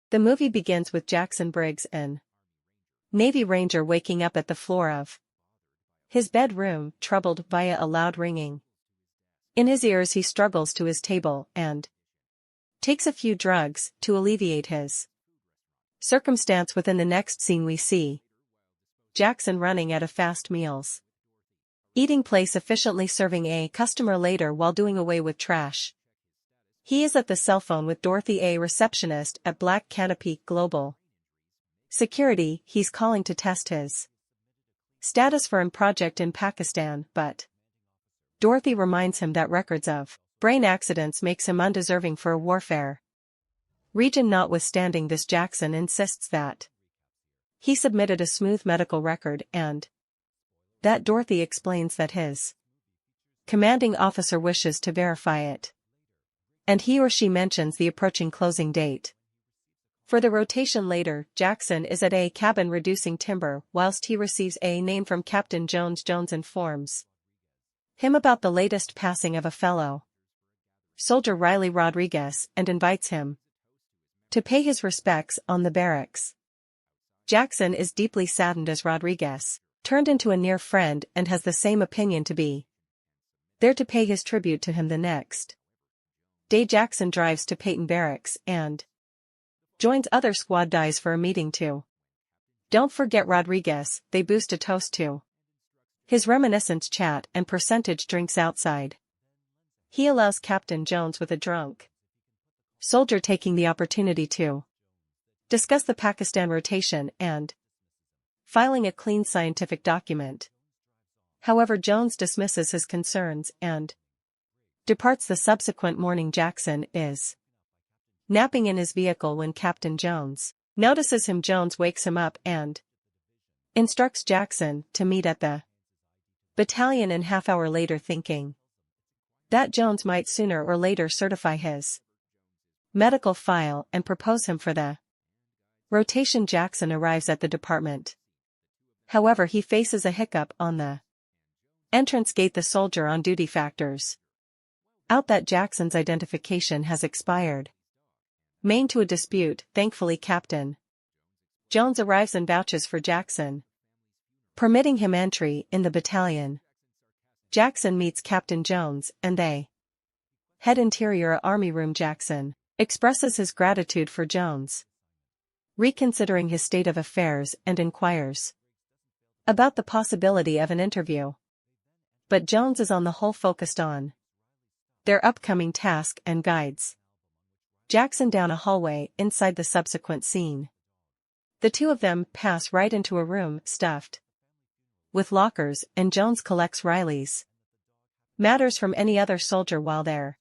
The movie begins with Jackson Briggs, an Navy Ranger, waking up at the floor of his bedroom, troubled via a loud ringing. In his ears he struggles to his table and takes a few drugs to alleviate his circumstance. Within the next scene we see Jackson running at a fast meals eating place, efficiently serving a customer later while doing away with trash. He is at the cell phone with Dorothy, a receptionist at Black Canopy Global Security. He's calling to test his status for an project in Pakistan, but Dorothy reminds him that records of brain accidents makes him undeserving for a warfare region. Notwithstanding this, Jackson insists that he submitted a smooth medical record and that Dorothy explains that his commanding officer wishes to verify it, and he or she mentions the approaching closing date for the rotation. Later, Jackson is at a cabin reducing timber whilst he receives a name from Captain Jones. Jones informs him about the latest passing of a fellow soldier, Riley Rodriguez, and invites him to pay his respects on the barracks. Jackson is deeply saddened as Rodriguez turned into a near friend and has the same opinion to be there to pay his tribute to him. The next day Jackson drives to Peyton Barracks and joins other squad guys for a meeting to don't forget Rodriguez. They boost a toast to his reminiscence, chat, and percentage drinks outside. He allows Captain Jones with a drunk soldier, taking the opportunity to discuss the Pakistan rotation and filing a clean scientific document. However, Jones dismisses his concerns and departs. The subsequent morning, Jackson is napping in his vehicle when Captain Jones notices him. Jones wakes him up and instructs Jackson to meet at the battalion an half-hour later, thinking that Jones might sooner or later certify his medical file and propose him for the rotation. Jackson arrives at the department. However, he faces a hiccup on the entrance gate. The soldier on duty factors out that Jackson's identification has expired, main to a dispute. Thankfully, Captain Jones arrives and vouches for Jackson, permitting him entry in the battalion. Jackson meets Captain Jones and they head interior army room. Jackson expresses his gratitude for Jones reconsidering his state of affairs and inquires about the possibility of an interview. But Jones is on the whole focused on their upcoming task and guides Jackson down a hallway. Inside the subsequent scene, the two of them pass right into a room stuffed with lockers, and Jones collects Riley's matters from any other soldier while there.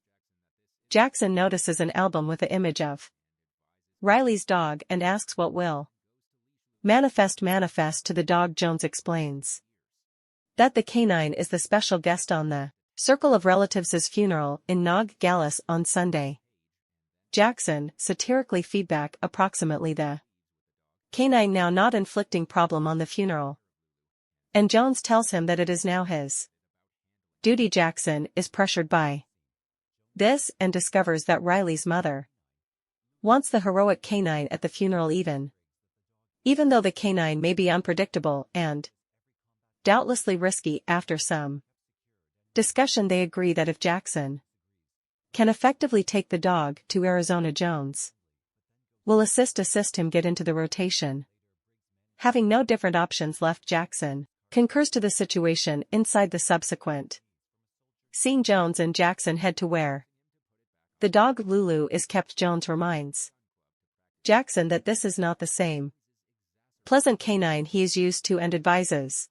Jackson notices an album with the image of Riley's dog and asks what will manifest to the dog. Jones explains that the canine is the special guest on the circle of relatives' funeral in Nogales on Sunday. Jackson satirically feedback approximately the canine now not inflicting problem on the funeral, and Jones tells him that it is now his duty. Jackson is pressured by this and discovers that Riley's mother wants the heroic canine at the funeral, even though the canine may be unpredictable and doubtlessly risky. After some discussion, they agree that if Jackson can effectively take the dog to Arizona, Jones will assist him get into the rotation. Having no different options left, Jackson concurs to the situation. Inside the subsequent scene, Jones and Jackson head to where the dog Lulu is kept. Jones reminds Jackson that this is not the same pleasant canine he is used to and advises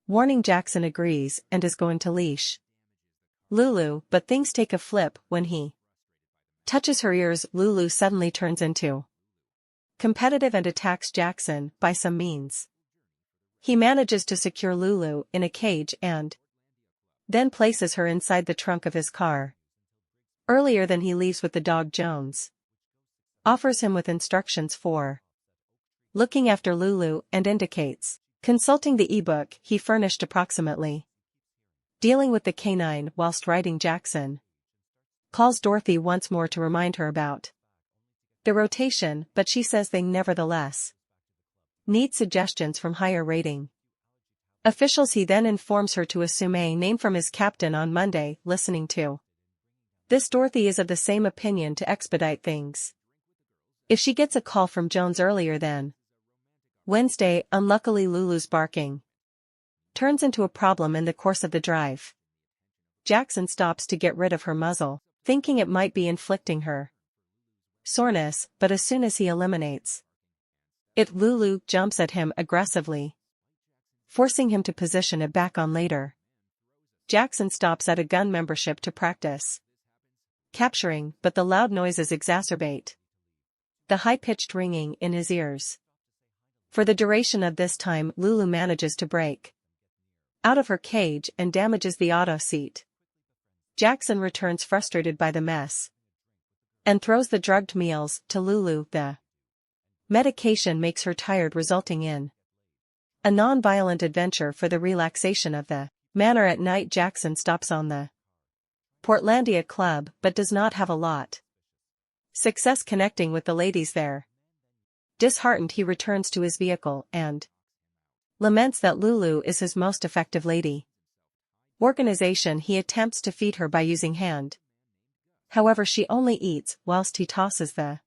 warning. Jackson agrees and is going to leash Lulu, but things take a flip when he touches her ears. Lulu suddenly turns into competitive and attacks Jackson by some means. He manages to secure Lulu in a cage and then places her inside the trunk of his car. Earlier than he leaves with the dog, Jones offers him with instructions for looking after Lulu and indicates consulting the ebook he furnished approximately dealing with the canine. Whilst writing, Jackson calls Dorothy once more to remind her about the rotation, but she says they nevertheless need suggestions from higher rating officials. He then informs her to assume a name from his captain on Monday. Listening to this, Dorothy is of the same opinion to expedite things. If she gets a call from Jones earlier than Wednesday, unluckily Lulu's barking turns into a problem in the course of the drive. Jackson stops to get rid of her muzzle, thinking it might be inflicting her soreness, but as soon as he eliminates it, Lulu jumps at him aggressively, forcing him to position it back on later. Jackson stops at a gun membership to practice capturing, but the loud noises exacerbate the high-pitched ringing in his ears. For the duration of this time, Lulu manages to break out of her cage and damages the auto seat. Jackson returns frustrated by the mess and throws the drugged meals to Lulu. The medication makes her tired, resulting in a non-violent adventure for the relaxation of the manor. At night, Jackson stops on the Portlandia Club but does not have a lot success connecting with the ladies there. Disheartened, he returns to his vehicle and laments that Lulu is his most effective lady organization. He attempts to feed her by using hand. However, she only eats whilst he tosses the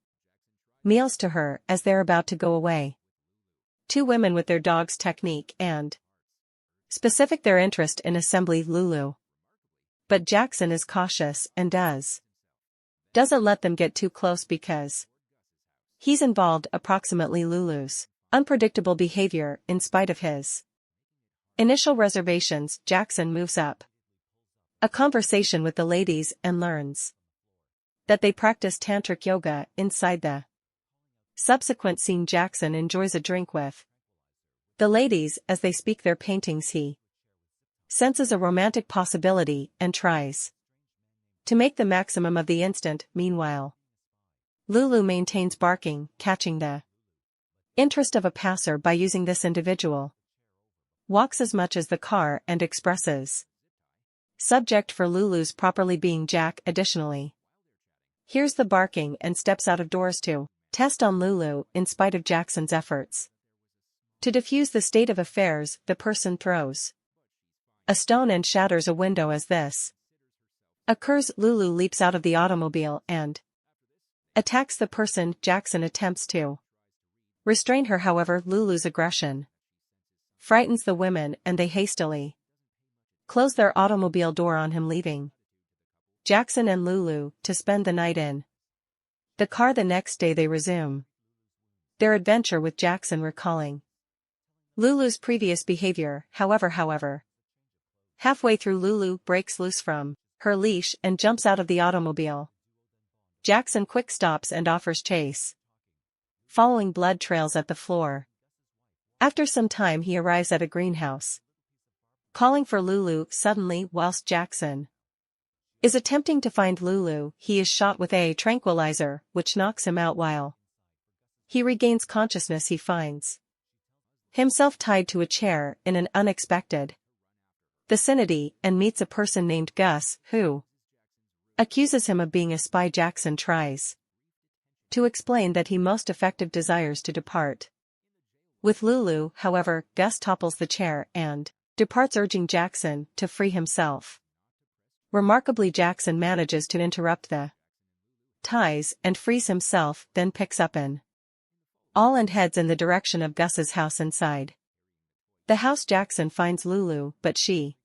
meals to her as they're about to go away. Two women with their dogs' technique and specific their interest in assembly Lulu. But Jackson is cautious and doesn't let them get too close because he's involved. Approximately Lulu's unpredictable behavior. In spite of his initial reservations, Jackson moves up a conversation with the ladies and learns that they practice tantric yoga inside the subsequent scene. Jackson enjoys a drink with the ladies as they speak their paintings. He senses a romantic possibility and tries to make the maximum of the instant. Meanwhile, Lulu maintains barking, catching the interest of a passer by using this individual walks as much as the car and expresses subject for Lulu's properly being Jack. Additionally, hears the barking and steps out of doors to test on Lulu. In spite of Jackson's efforts to defuse the state of affairs, the person throws a stone and shatters a window. As this occurs, Lulu leaps out of the automobile and attacks the person. Jackson attempts to restrain her, however, Lulu's aggression frightens the women and they hastily close their automobile door on him, leaving Jackson and Lulu to spend the night in the car. The next day they resume their adventure with Jackson recalling Lulu's previous behavior. However, halfway through, Lulu breaks loose from her leash and jumps out of the automobile. Jackson quick stops and offers chase, following blood trails at the floor. After some time, he arrives at a greenhouse, calling for Lulu. Suddenly, whilst Jackson is attempting to find Lulu, he is shot with a tranquilizer, which knocks him out. While he regains consciousness, he finds himself tied to a chair in an unexpected vicinity and meets a person named Gus, who accuses him of being a spy. Jackson tries to explain that he most effective desires to depart with Lulu. However, Gus topples the chair and departs, urging Jackson to free himself. Remarkably, Jackson manages to interrupt the ties and frees himself, then picks up an awl and heads in the direction of Gus's house. Inside the house, Jackson finds Lulu, but she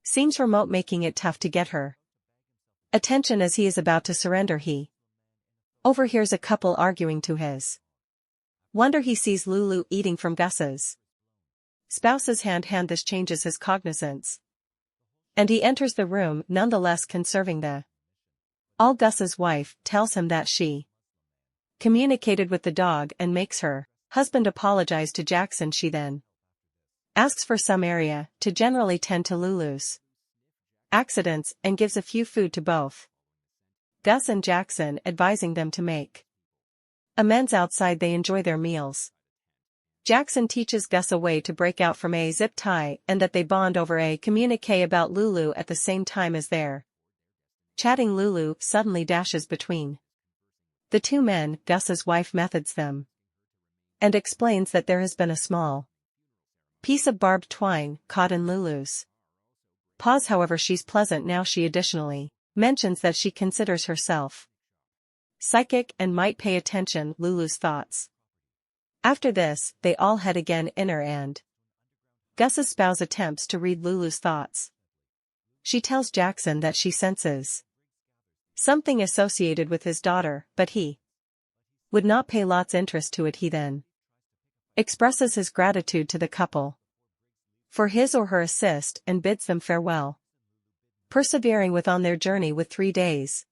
seems remote, making it tough to get her attention. As he is about to surrender, he overhears a couple arguing. To his wonder, he sees Lulu eating from Gus's spouse's hand. This changes his cognizance, and he enters the room, nonetheless conserving the all. Gus's wife tells him that she communicated with the dog and makes her husband apologize to Jackson. She then asks for some area to generally tend to Lulu's accidents and gives a few food to both Gus and Jackson, advising them to make amends outside. They enjoy their meals. Jackson teaches Gus a way to break out from a zip tie and that they bond over a communique about Lulu. At the same time as they're chatting, Lulu suddenly dashes between The two men, Gus's wife methods them and explains that there has been a small piece of barbed twine caught in Lulu's paws. However, she's pleasant now. She additionally mentions that she considers herself psychic and might pay attention Lulu's thoughts. After this, they all head again inner and Gus's spouse attempts to read Lulu's thoughts. She tells Jackson that she senses something associated with his daughter, but he would not pay lots interest to it. He then expresses his gratitude to the couple for his or her assist and bids them farewell, persevering with on their journey with 3 days.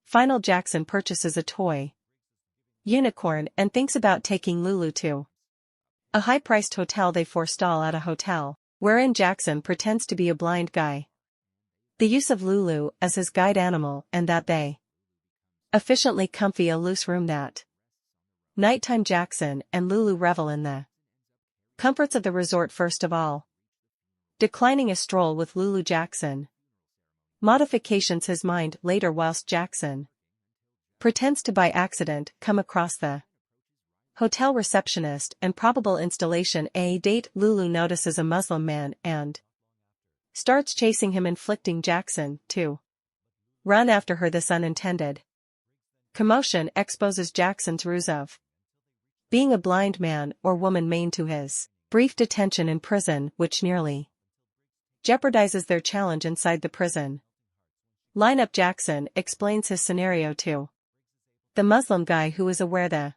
Final, Jackson purchases a toy unicorn and thinks about taking Lulu to a high-priced hotel. They forestall at a hotel, wherein Jackson pretends to be a blind guy. The use of Lulu as his guide animal and that they efficiently comfy a loose room. That nighttime, Jackson and Lulu revel in the comforts of the resort. First of all, declining a stroll with Lulu, Jackson modifications his mind later whilst Jackson pretends to by accident come across the hotel receptionist and probable installation a date. Lulu notices a Muslim man and starts chasing him, inflicting Jackson to run after her. This unintended commotion exposes Jackson's ruse of being a blind man or woman main to his brief detention in prison, which nearly jeopardizes their challenge inside the prison lineup. Jackson explains his scenario to the Muslim guy, who is aware the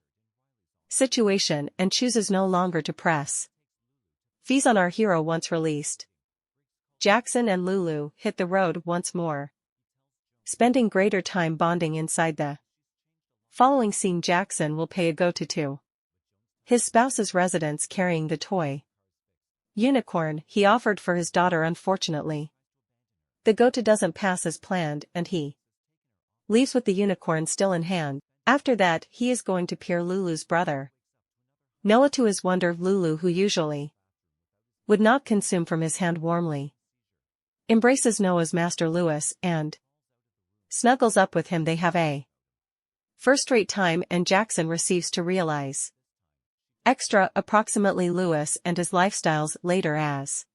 situation and chooses no longer to press fees on our hero. Once released, Jackson and Lulu hit the road once more, spending greater time bonding inside the following scene. Jackson will pay a go to his spouse's residence carrying the toy unicorn he offered for his daughter. Unfortunately, the go-to doesn't pass as planned and he leaves with the unicorn still in hand. After that, he is going to peer Lulu's brother Noah. To his wonder, Lulu, who usually would not consume from his hand, warmly embraces Noah's master Lewis and snuggles up with him. They have a first-rate time and Jackson receives to realize extra approximately Lewis and his lifestyles later as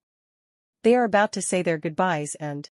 they are about to say their goodbyes and